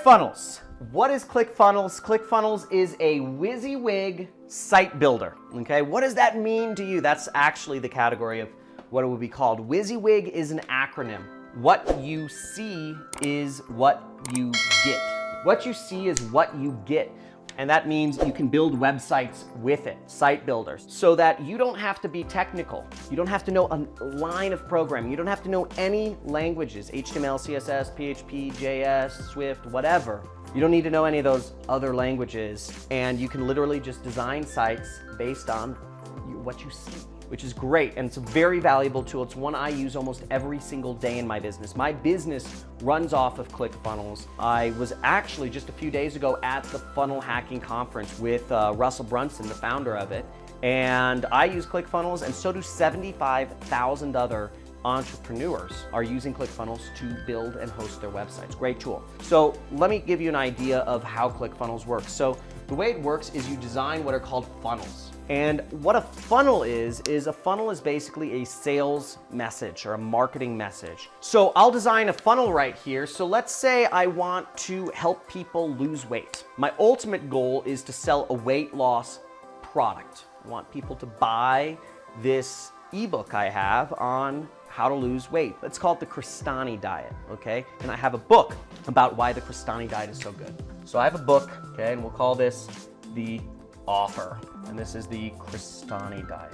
Clickfunnels. What is Clickfunnels? Clickfunnels is a WYSIWYG site builder. Okay, what does that mean to you? That's actually the category of what it would be called. WYSIWYG is an acronym. What you see is what you get. What you see is what you get. And that means you can build websites with it, site builders, so that you don't have to be technical. You don't have to know a line of programming. You don't have to know any languages, HTML, CSS, PHP, JS, Swift, whatever. You don't need to know any of those other languages, and you can literally just design sites based on what you see, which is great, and it's a very valuable tool. It's one I use almost every single day in my business. My business runs off of ClickFunnels. I was actually just a few days ago at the Funnel Hacking Conference with Russell Brunson, the founder of it, and I use ClickFunnels, and so do 75,000 other entrepreneurs are using ClickFunnels to build and host their websites. Great tool. So let me give you an idea of how ClickFunnels works. So the way it works is you design what are called funnels. And what a funnel is a funnel is basically a sales message or a marketing message. So I'll design a funnel right here. So let's say I want to help people lose weight. My ultimate goal is to sell a weight loss product. I want people to buy this ebook I have on how to lose weight. Let's call it the Crestani diet, okay? And I have a book about why the Crestani diet is so good. So I have a book, okay, and we'll call this the offer. And this is the Crestani diet.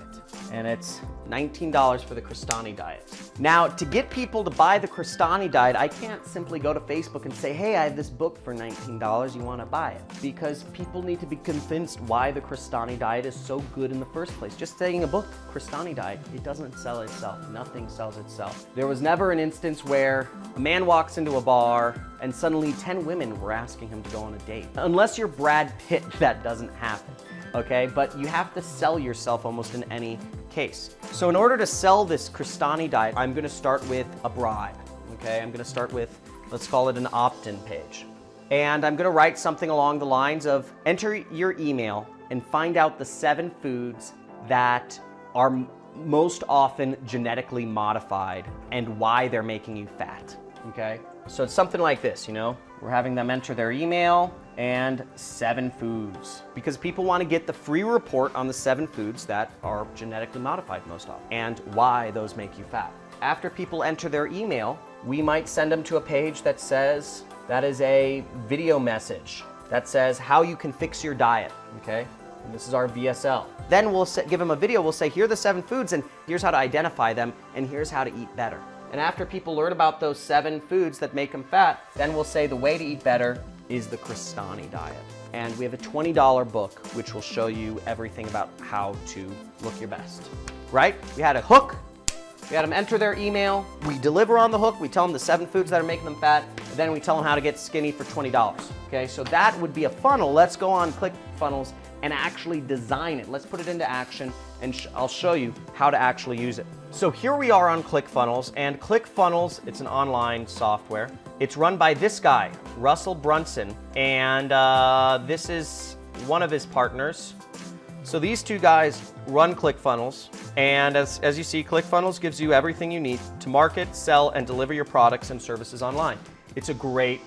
And it's $19 for the Crestani diet. Now, to get people to buy the Crestani diet, I can't simply go to Facebook and say, hey, I have this book for $19, you wanna buy it? Because people need to be convinced why the Crestani diet is so good in the first place. Just saying a book, Crestani diet, it doesn't sell itself. Nothing sells itself. There was never an instance where a man walks into a bar and suddenly 10 women were asking him to go on a date. Unless you're Brad Pitt, that doesn't happen. Okay, but you have to sell yourself almost in any case. So in order to sell this Crestani diet, I'm gonna start with a bribe, okay? I'm gonna start with, let's call it an opt-in page. And I'm gonna write something along the lines of, enter your email and find out the 7 foods that are most often genetically modified and why they're making you fat, okay? So it's something like this, you know? We're having them enter their email and 7 foods, because people want to get the free report on the 7 foods that are genetically modified most often and why those make you fat. After people enter their email, we might send them to a page that says, that is a video message that says how you can fix your diet, okay? And this is our VSL. Then we'll give them a video, we'll say, here are the 7 foods and here's how to identify them and here's how to eat better. And after people learn about those 7 foods that make them fat, then we'll say the way to eat better is the Crestani diet. And we have a $20 book which will show you everything about how to look your best, right? We had a hook, we had them enter their email, we deliver on the hook, we tell them the 7 foods that are making them fat, and then we tell them how to get skinny for $20, okay? So that would be a funnel. Let's go on ClickFunnels and actually design it. Let's put it into action and I'll show you how to actually use it. So here we are on ClickFunnels, and ClickFunnels, it's an online software. It's run by this guy, Russell Brunson, and this is one of his partners. So these 2 guys run ClickFunnels, and as you see, ClickFunnels gives you everything you need to market, sell, and deliver your products and services online. It's a great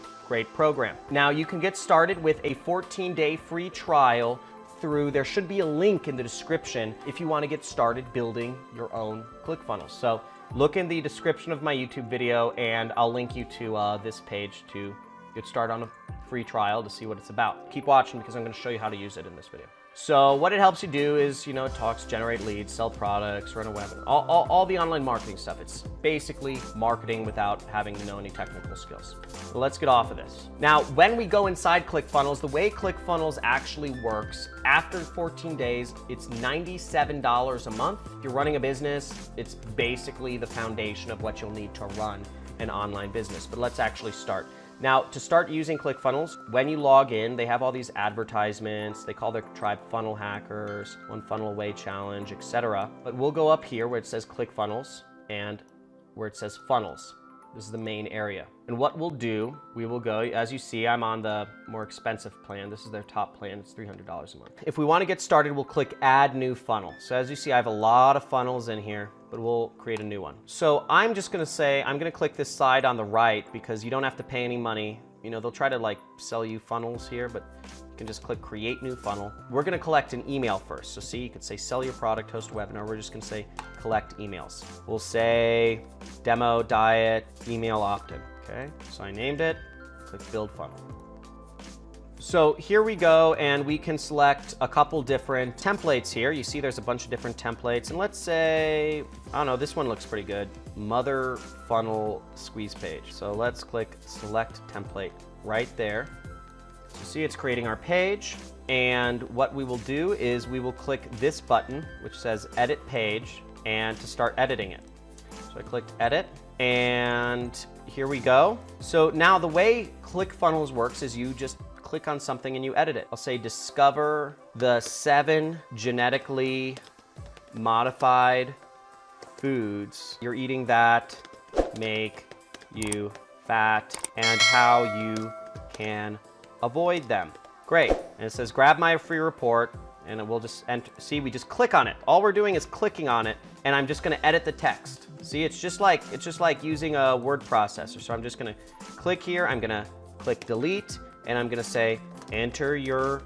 program. Now you can get started with a 14-day free trial there should be a link in the description if you want to get started building your own ClickFunnels. So look in the description of my YouTube video and I'll link you to this page to get started on a free trial to see what it's about. Keep watching because I'm going to show you how to use it in this video. So what it helps you do is, you know, it talks, generate leads, sell products, run a webinar, all the online marketing stuff. It's basically marketing without having to know any technical skills. But let's get off of this. Now, when we go inside ClickFunnels, the way ClickFunnels actually works, after 14 days, it's $97 a month. If you're running a business, it's basically the foundation of what you'll need to run an online business. But let's actually start. Now, to start using ClickFunnels, when you log in, they have all these advertisements. They call their tribe funnel hackers, 1 funnel away challenge, etc. But we'll go up here where it says ClickFunnels and where it says funnels. This is the main area. And what we'll do, we will go, as you see, I'm on the more expensive plan. This is their top plan, it's $300 a month. If we want to get started, we'll click Add New Funnel. So as you see, I have a lot of funnels in here, but we'll create a new one. So I'm just gonna say, I'm gonna click this side on the right because you don't have to pay any money You know, they'll try to like sell you funnels here, but you can just click create new funnel. We're gonna collect an email first. So see, you could say sell your product, host a webinar. We're just gonna say collect emails. We'll say demo, diet, email opt-in. Okay, so I named it, click build funnel. So here we go, and we can select a couple different templates here. You see there's a bunch of different templates, and let's say, I don't know, this one looks pretty good. Mother funnel squeeze page. So let's click select template right there. So see, it's creating our page, and what we will do is we will click this button, which says edit page, and to start editing it. So I clicked edit, and here we go. So now the way ClickFunnels works is you just click on something and you edit it. I'll say discover the 7 genetically modified foods you're eating that make you fat and how you can avoid them. Great. And it says grab my free report, and it will just enter. See, we just click on it. All we're doing is clicking on it, and I'm just going to edit the text. See, it's just like using a word processor. So I'm just going to click here. I'm going to click delete, and I'm going to say enter your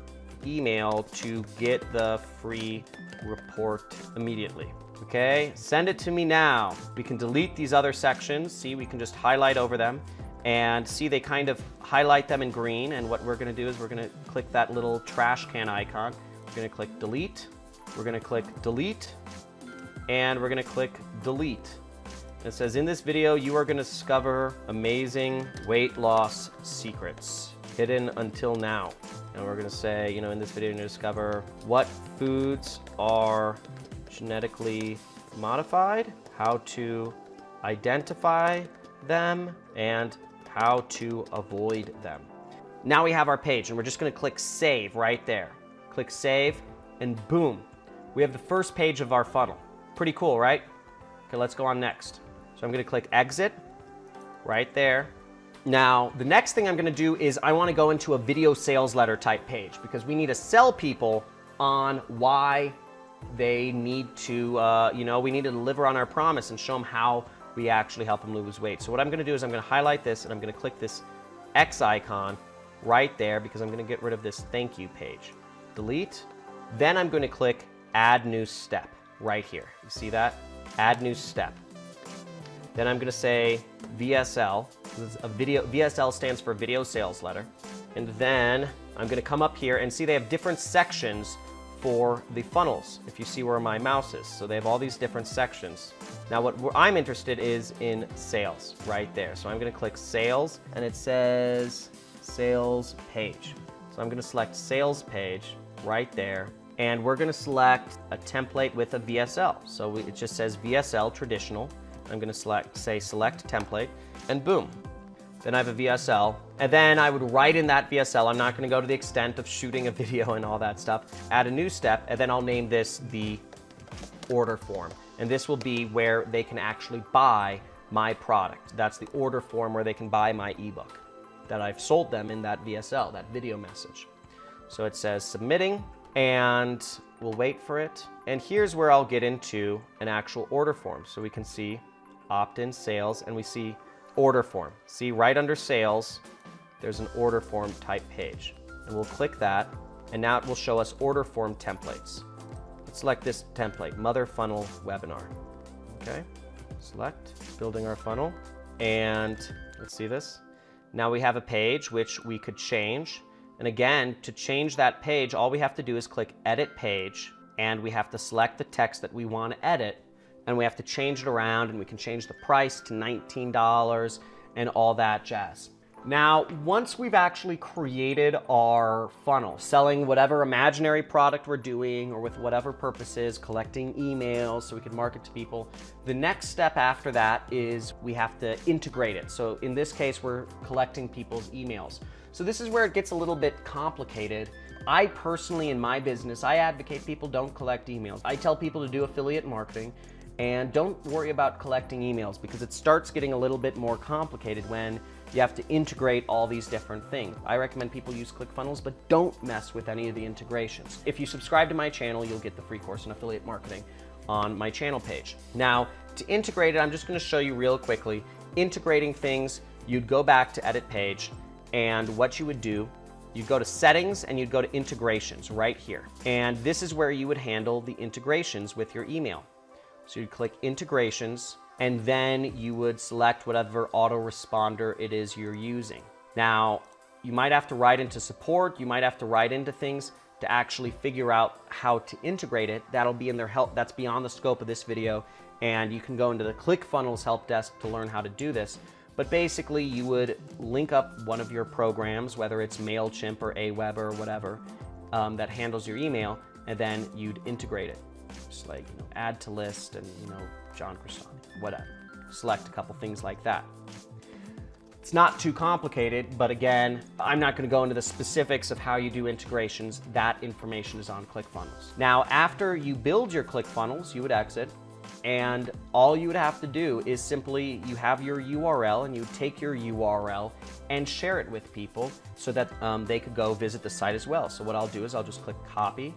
email to get the free report immediately. Okay, send it to me now. We can delete these other sections. See, we can just highlight over them, and see they kind of highlight them in green. And what we're going to do is we're going to click that little trash can icon. We're going to click delete. We're going to click delete, and we're going to click delete. It says in this video you are going to discover amazing weight loss secrets hidden until now. And we're going to say, you know, in this video you're going to discover what foods are genetically modified, how to identify them, and how to avoid them. Now we have our page, and we're just going to click save right there. Click save, and boom, we have the first page of our funnel. Pretty cool, right? Okay, let's go on next. So I'm going to click exit right there. Now, the next thing I'm going to do is I want to go into a video sales letter type page, because we need to sell people on why they need to, we need to deliver on our promise and show them how we actually help them lose weight. So what I'm going to do is I'm going to highlight this, and I'm going to click this X icon right there, because I'm going to get rid of this thank you page. Delete. Then I'm going to click add new step right here. You see that? Add new step. Then I'm going to say VSL. This is a video. VSL stands for video sales letter. And then I'm going to come up here and see they have different sections for the funnels, if you see where my mouse is. So they have all these different sections. Now what I'm interested is in sales right there. So I'm going to click sales, and it says sales page. So I'm going to select sales page right there, and we're going to select a template with a VSL. So it just says VSL traditional. I'm going to say select template, and boom. Then I have a VSL, and then I would write in that VSL. I'm not going to go to the extent of shooting a video and all that stuff. Add a new step, and then I'll name this the order form. And this will be where they can actually buy my product. That's the order form where they can buy my ebook that I've sold them in that VSL, that video message. So it says submitting, and we'll wait for it. And here's where I'll get into an actual order form. So we can see opt-in sales, and we see order form. See right under sales, there's an order form type page. And we'll click that, and now it will show us order form templates. Let's select this template, Mother Funnel Webinar. Okay, select, building our funnel, and let's see this. Now we have a page which we could change. And again, to change that page, all we have to do is click edit page, and we have to select the text that we want to edit, and we have to change it around, and we can change the price to $19 and all that jazz. Now, once we've actually created our funnel, selling whatever imaginary product we're doing, or with whatever purposes, collecting emails so we can market to people, the next step after that is we have to integrate it. So in this case, we're collecting people's emails. So this is where it gets a little bit complicated. I personally, in my business, I advocate people don't collect emails. I tell people to do affiliate marketing, and don't worry about collecting emails, because it starts getting a little bit more complicated when you have to integrate all these different things. I recommend people use ClickFunnels, but don't mess with any of the integrations. If you subscribe to my channel, you'll get the free course in affiliate marketing on my channel page. Now, to integrate it, I'm just going to show you real quickly. Integrating things, you'd go back to edit page, And what you would do, you'd go to settings and you'd go to integrations right here. And this is where you would handle the integrations with your email. So you'd click integrations, and then you would select whatever autoresponder it is you're using. Now, you might have to write into support, you might have to write into things to actually figure out how to integrate it. That'll be in their help, that's beyond the scope of this video, and you can go into the Clickfunnels help desk to learn how to do this. But basically, you would link up one of your programs, whether it's MailChimp or Aweber or whatever, that handles your email, and then you'd integrate it. Just like, add to list and, John Croissant, whatever. Select a couple things like that. It's not too complicated, but again, I'm not going to go into the specifics of how you do integrations. That information is on Clickfunnels. Now, after you build your Clickfunnels, you would exit, and all you would have to do is simply, you have your URL, and you take your URL and share it with people so that they could go visit the site as well. So what I'll do is I'll just click copy,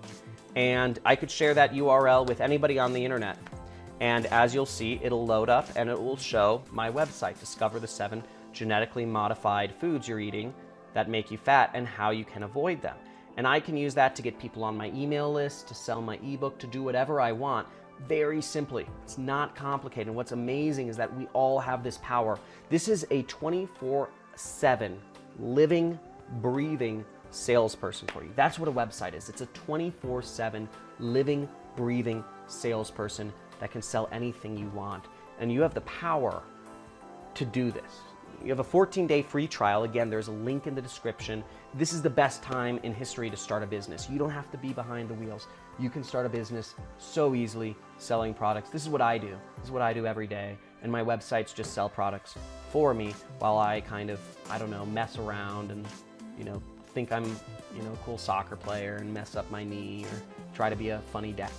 and I could share that URL with anybody on the internet. And as you'll see, it'll load up and it will show my website, Discover the 7 genetically modified foods you're eating that make you fat and how you can avoid them. And I can use that to get people on my email list, to sell my ebook, to do whatever I want, very simply. It's not complicated. And what's amazing is that we all have this power. This is a 24/7 living, breathing salesperson for you. That's what a website is. It's a 24/7 living, breathing salesperson that can sell anything you want. And you have the power to do this. You have a 14-day free trial. Again, there's a link in the description. This is the best time in history to start a business. You don't have to be behind the wheels. You can start a business so easily selling products. This is what I do. This is what I do every day. And my websites just sell products for me while I kind of, mess around and, think I'm, a cool soccer player and mess up my knee or try to be a funny dad.